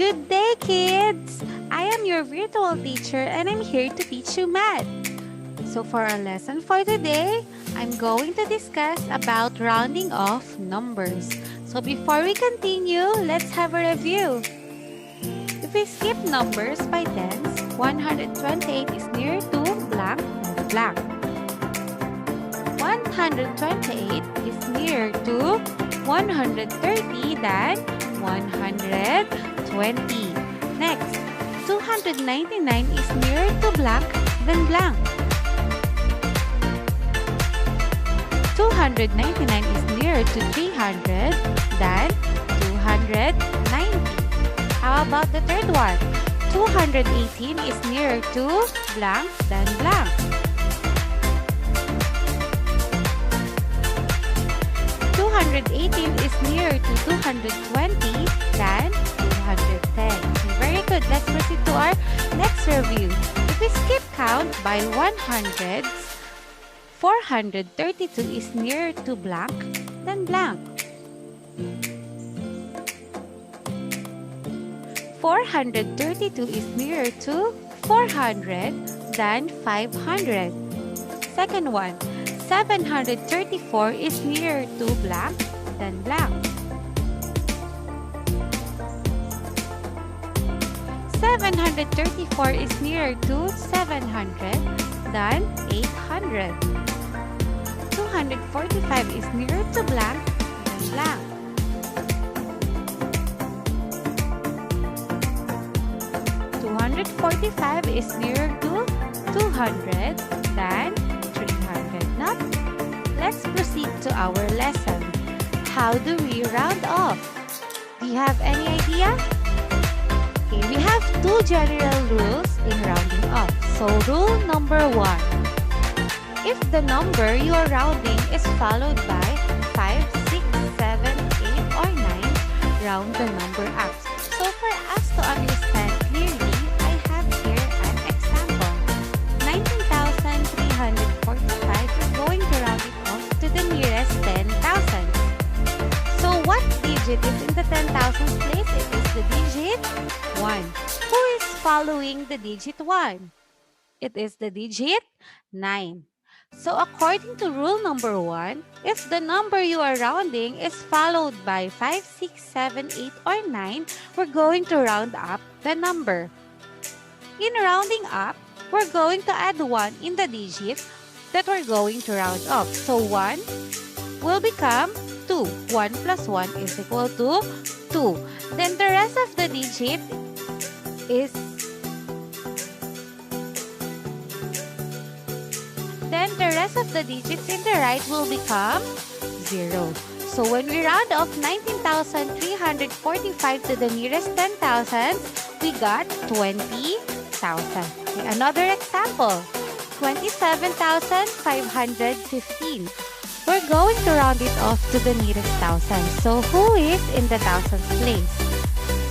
Good day, kids! I am your virtual teacher and I'm here to teach you math. So for our lesson for today, I'm going to discuss about rounding off numbers. So before we continue, let's have a review. If we skip numbers by tens, 128 is nearer to blank than blank. 128 is nearer to 130 than 120. Next, 299 is nearer to blank than blank. 299 is nearer to 300 than 290. How about the third one? 218 is nearer to blank than blank. 218 is nearer to 220 than 210. Very good. Let's proceed to our next review. If we skip count by 100s, 432 is nearer to blank than blank. 432 is nearer to 400 than 500. Second one, 734 is nearer to blank than blank. 734 is nearer to 700 than 800. 245 is nearer to blank than blank. 245 is nearer to 200 than 300. Now, let's proceed to our lesson. How do we round off? Do you have any idea? Okay, we have two general rules in rounding off. So, rule number 1. If the number you are rounding is followed by 5, 6, 7, 8, or 9, round the number up. So, for us to understand clearly, I have here an example. 19,345 is going to round it off to the nearest 10,000. So, what digit is in the 10,000s place? It is the digit 1. Who is following the digit 1? It is the digit 9. So, according to rule number 1, if the number you are rounding is followed by 5, 6, 7, 8, or 9, we're going to round up the number. In rounding up, we're going to add 1 in the digit that we're going to round off. So, 1 will become 2. 1 plus 1 is equal to 2. Then, the rest of the digit is the rest of the digits in the right will become 0. So when we round off 19,345 to the nearest 10,000, we got 20,000. Okay, another example, 27,515. We're going to round it off to the nearest thousand. So who is in the thousands place?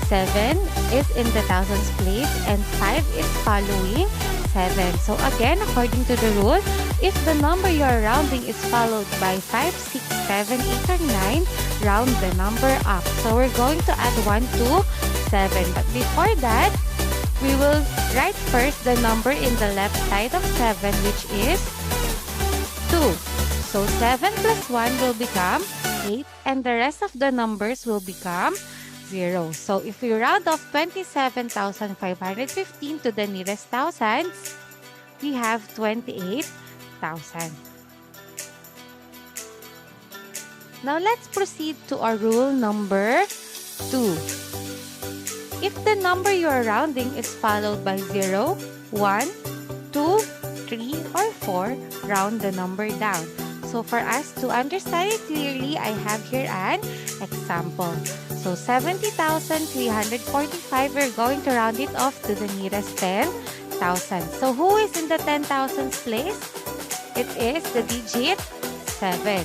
7 is in the thousands place and 5 is following 7. So again, according to the rule, if the number you are rounding is followed by 5, 6, 7, 8, or 9, round the number up. So we're going to add 1 to 7. But before that, we will write first the number in the left side of 7, which is 2. So 7 plus 1 will become 8, and the rest of the numbers will become 0. So if we round off 27,515 to the nearest thousands, we have 28,000. Now let's proceed to our rule number 2. If the number you are rounding is followed by 0, 1, 2, 3, or 4, round the number down. So for us to understand it clearly, I have here an example. So 70,345, we're going to round it off to the nearest 10,000. So who is in the 10,000s place? It is the digit 7.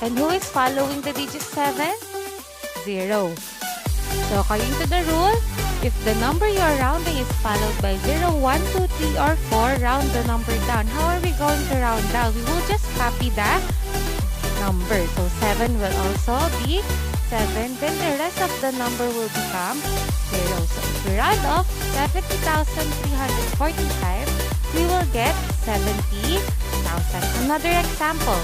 And who is following the digit 7? 0. So according to the rule, if the number you are rounding is followed by 0, 1, 2, 3, or 4, round the number down. How are we going to round down? We will just copy the number. So 7 will also be 7, then the rest of the number will become 0. So if we round off 70,345, we will get 70,000. Another example,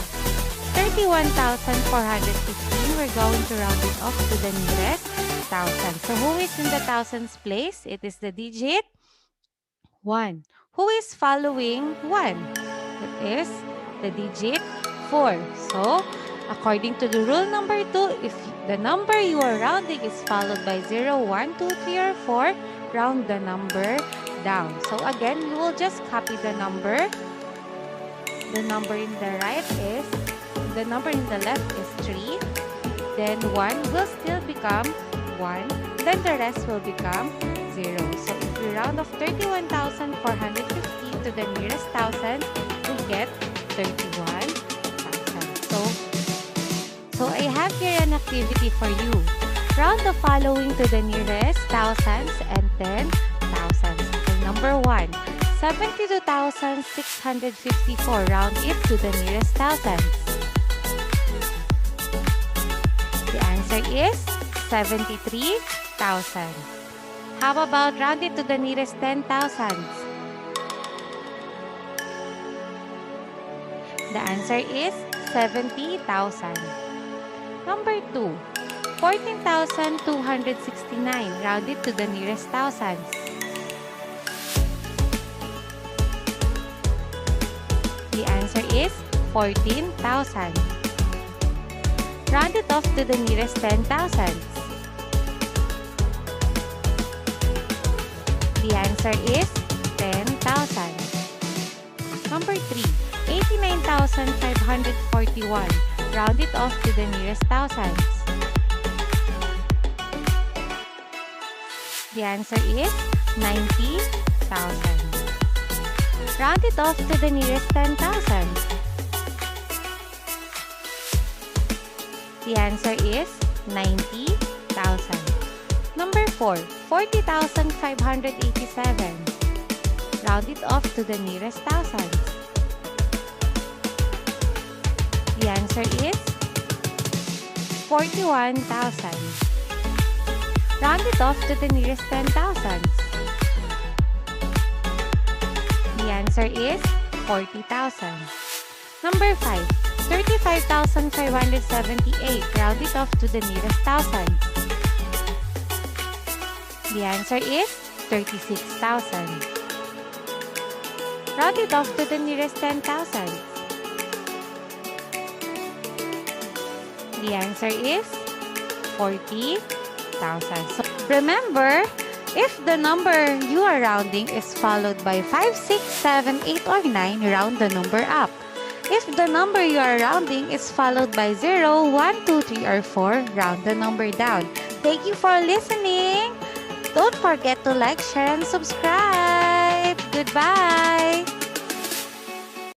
31,415, we're going to round it off to the nearest thousand. So who is in the thousands place? It is the digit 1. Who is following 1? It is the digit 4. So according to the rule number 2, if the number you are rounding is followed by 0, 1, 2, 3, or 4, round the number down. So again, you will just copy the number. The number in the right is, the number in the left is 3. Then 1 will still become 1. Then the rest will become 0. So if we round off 31,450 to the nearest thousand, we get 31,000. So I have here an activity for you. Round the following to the nearest thousands and then thousands. Okay, number 1, 72,654. Round it to the nearest thousands. The answer is 73,000. How about round it to the nearest 10,000s? The answer is 70,000. Number 2, 14,269. Round it to the nearest thousands. The answer is 14,000. Round it off to the nearest 10,000s. The answer is 10,000. Number 3, 89,541. Round it off to the nearest thousands. The answer is 90,000. Round it off to the nearest 10,000. The answer is 90,000. Number 4, 40,587. Round it off to the nearest thousands. The answer is 41,000. Round it off to the nearest 10,000s. The answer is 40,000. Number 5, 35,578. Round it off to the nearest thousands. The answer is 36,000. Round it off to the nearest 10,000s. The answer is 40,000. So remember, if the number you are rounding is followed by 5, 6, 7, 8, or 9, round the number up. If the number you are rounding is followed by 0, 1, 2, 3, or 4, round the number down. Thank you for listening. Don't forget to like, share, and subscribe. Goodbye.